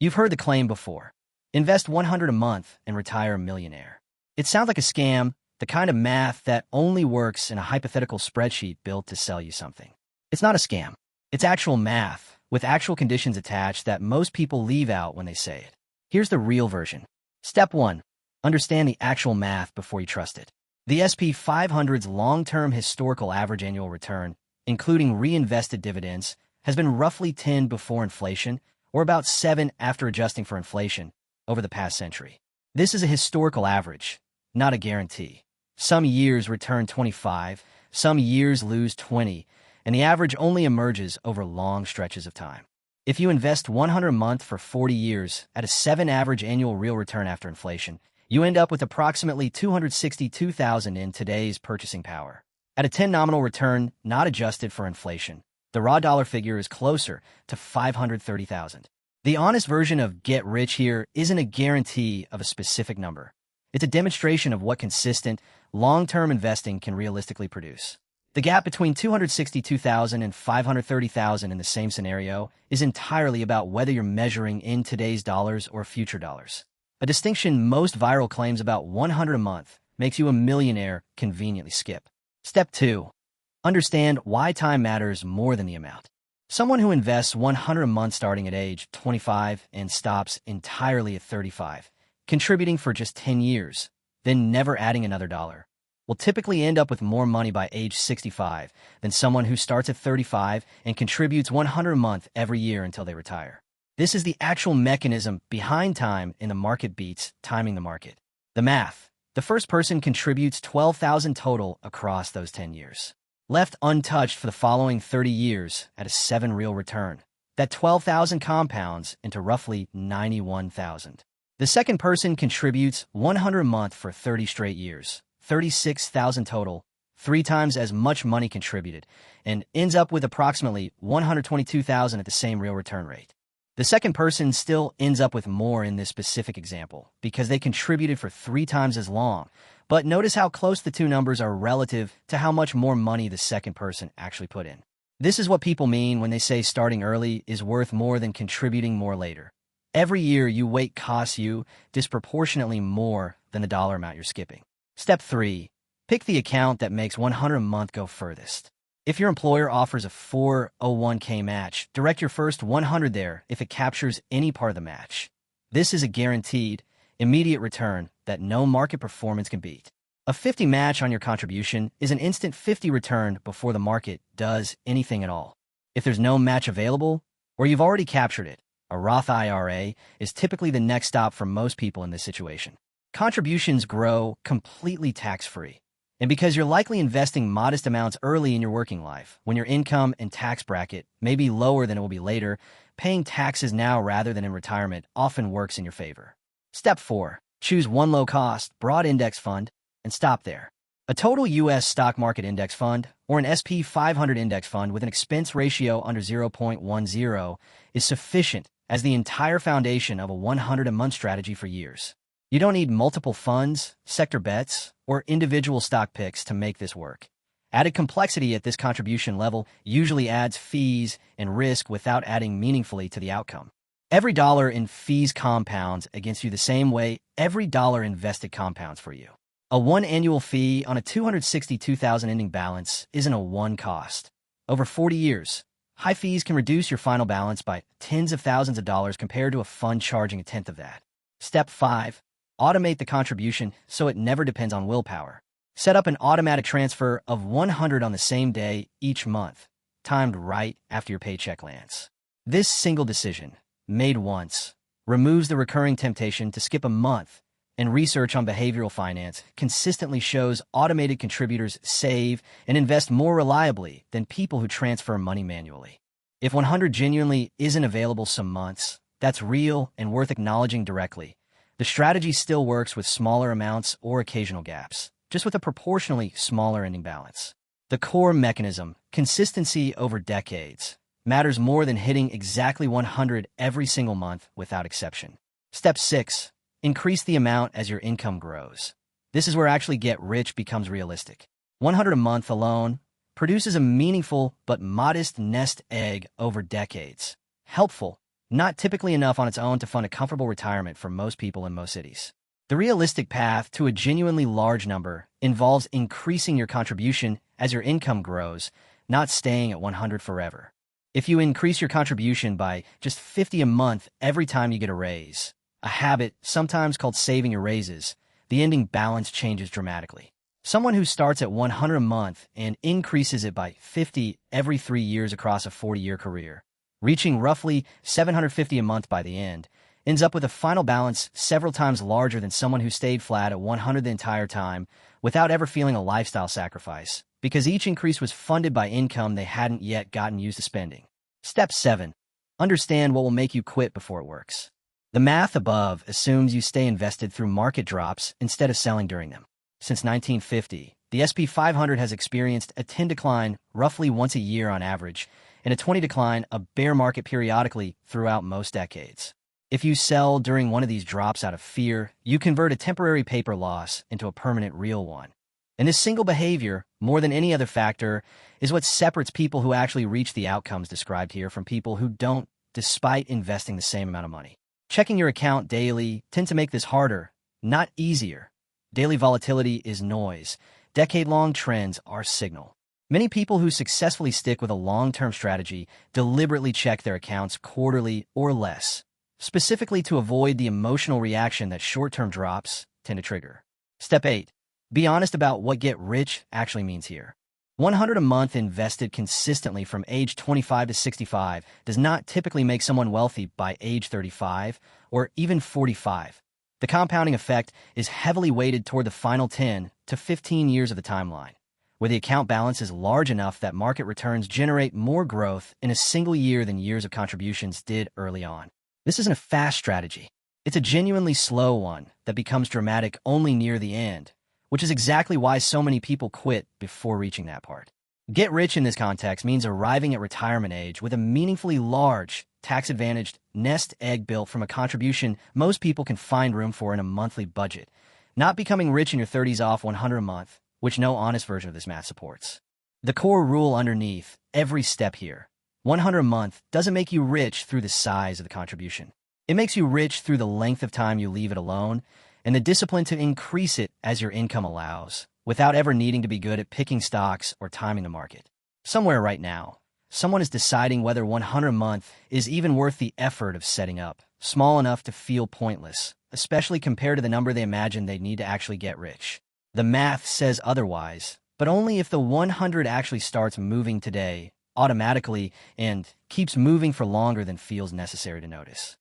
You've heard the claim before. Invest 100 a month and retire a millionaire. It sounds like a scam, the kind of math that only works in a hypothetical spreadsheet built to sell you something. It's not a scam. It's actual math, with actual conditions attached that most people leave out when they say it. Here's the real version. Step 1. Understand the actual math before you trust it. The S&P 500's long-term historical average annual return, including reinvested dividends, has been roughly 10 before inflation, or about 7 after adjusting for inflation, over the past century. This is a historical average, not a guarantee. Some years return 25, some years lose 20, and the average only emerges over long stretches of time. If you invest 100 a month for 40 years at a 7 average annual real return after inflation, you end up with approximately $262,000 in today's purchasing power. At a 10 nominal return, not adjusted for inflation, the raw dollar figure is closer to $530,000. The honest version of get rich here isn't a guarantee of a specific number. It's a demonstration of what consistent, long-term investing can realistically produce. The gap between $262,000 and $530,000 in the same scenario is entirely about whether you're measuring in today's dollars or future dollars. A distinction most viral claims about 100 a month makes you a millionaire conveniently skip. Step 2. Understand why time matters more than the amount. Someone who invests 100 a month starting at age 25 and stops entirely at 35, contributing for just 10 years, then never adding another dollar, will typically end up with more money by age 65 than someone who starts at 35 and contributes 100 a month every year until they retire. This is the actual mechanism behind time in the market beats timing the market. The math. The first person contributes $12,000 total across those 10 years. Left untouched for the following 30 years at a 7 real return. That $12,000 compounds into roughly $91,000. The second person contributes 100 a month for 30 straight years, $36,000 total, 3 times as much money contributed, and ends up with approximately $122,000 at the same real return rate. The second person still ends up with more in this specific example because they contributed for 3 times as long, but notice how close the two numbers are relative to how much more money the second person actually put in. This is what people mean when they say starting early is worth more than contributing more later. Every year you wait costs you disproportionately more than the dollar amount you're skipping. Step 3. Pick the account that makes 100 a month go furthest. If your employer offers a 401k match, direct your first 100 there if it captures any part of the match. This is a guaranteed, immediate return that no market performance can beat. A 50 match on your contribution is an instant 50 return before the market does anything at all. If there's no match available, or you've already captured it, a Roth IRA is typically the next stop for most people in this situation. Contributions grow completely tax-free. And because you're likely investing modest amounts early in your working life, when your income and tax bracket may be lower than it will be later, paying taxes now rather than in retirement often works in your favor. Step 4. Choose one low-cost, broad index fund and stop there. A total U.S. stock market index fund or an S&P 500 index fund with an expense ratio under 0.10 is sufficient as the entire foundation of a 100-a-month strategy for years. You don't need multiple funds, sector bets, or individual stock picks to make this work. Added complexity at this contribution level usually adds fees and risk without adding meaningfully to the outcome. Every dollar in fees compounds against you the same way every dollar invested compounds for you. A 1 annual fee on a $262,000 ending balance isn't a 1 cost. Over 40 years, high fees can reduce your final balance by tens of thousands of dollars compared to a fund charging a tenth of that. Step 5. Automate the contribution so it never depends on willpower. Set up an automatic transfer of 100 on the same day each month, timed right after your paycheck lands. This single decision, made once, removes the recurring temptation to skip a month, and research on behavioral finance consistently shows automated contributors save and invest more reliably than people who transfer money manually. If 100 genuinely isn't available some months, that's real and worth acknowledging directly. The strategy still works with smaller amounts or occasional gaps, just with a proportionally smaller ending balance. The core mechanism, consistency over decades, matters more than hitting exactly 100 every single month without exception. Step 6. Increase the amount as your income grows. This is where actually get rich becomes realistic. 100 a month alone produces a meaningful but modest nest egg over decades. Helpful, not typically enough on its own to fund a comfortable retirement for most people in most cities. The realistic path to a genuinely large number involves increasing your contribution as your income grows, not staying at 100 forever. If you increase your contribution by just 50 a month every time you get a raise, a habit sometimes called saving your raises, the ending balance changes dramatically. Someone who starts at 100 a month and increases it by 50 every 3 years across a 40-year career, reaching roughly 750 a month by the end, ends up with a final balance several times larger than someone who stayed flat at 100 the entire time without ever feeling a lifestyle sacrifice, because each increase was funded by income they hadn't yet gotten used to spending. Step 7. Understand what will make you quit before it works. The math above assumes you stay invested through market drops instead of selling during them. Since 1950, the S&P 500 has experienced a 10 decline roughly once a year on average, and a 20 decline, a bear market periodically throughout most decades. If you sell during one of these drops out of fear, you convert a temporary paper loss into a permanent real one. And this single behavior, more than any other factor, is what separates people who actually reach the outcomes described here from people who don't, despite investing the same amount of money. Checking your account daily tends to make this harder, not easier. Daily volatility is noise. Decade-long trends are signal. Many people who successfully stick with a long-term strategy deliberately check their accounts quarterly or less, specifically to avoid the emotional reaction that short-term drops tend to trigger. Step 8. Be honest about what get rich actually means here. 100 a month invested consistently from age 25 to 65 does not typically make someone wealthy by age 35 or even 45. The compounding effect is heavily weighted toward the final 10 to 15 years of the timeline, where the account balance is large enough that market returns generate more growth in a single year than years of contributions did early on. This isn't a fast strategy. It's a genuinely slow one that becomes dramatic only near the end, which is exactly why so many people quit before reaching that part. Get rich in this context means arriving at retirement age with a meaningfully large, tax-advantaged nest egg built from a contribution most people can find room for in a monthly budget, not becoming rich in your 30s off 100 a month, which no honest version of this math supports. The core rule underneath every step here: 100 a month doesn't make you rich through the size of the contribution. It makes you rich through the length of time you leave it alone and the discipline to increase it as your income allows, without ever needing to be good at picking stocks or timing the market. Somewhere right now, someone is deciding whether 100 a month is even worth the effort of setting up, small enough to feel pointless, especially compared to the number they imagine they'd need to actually get rich. The math says otherwise, but only if the 100 actually starts moving today, automatically, and keeps moving for longer than feels necessary to notice.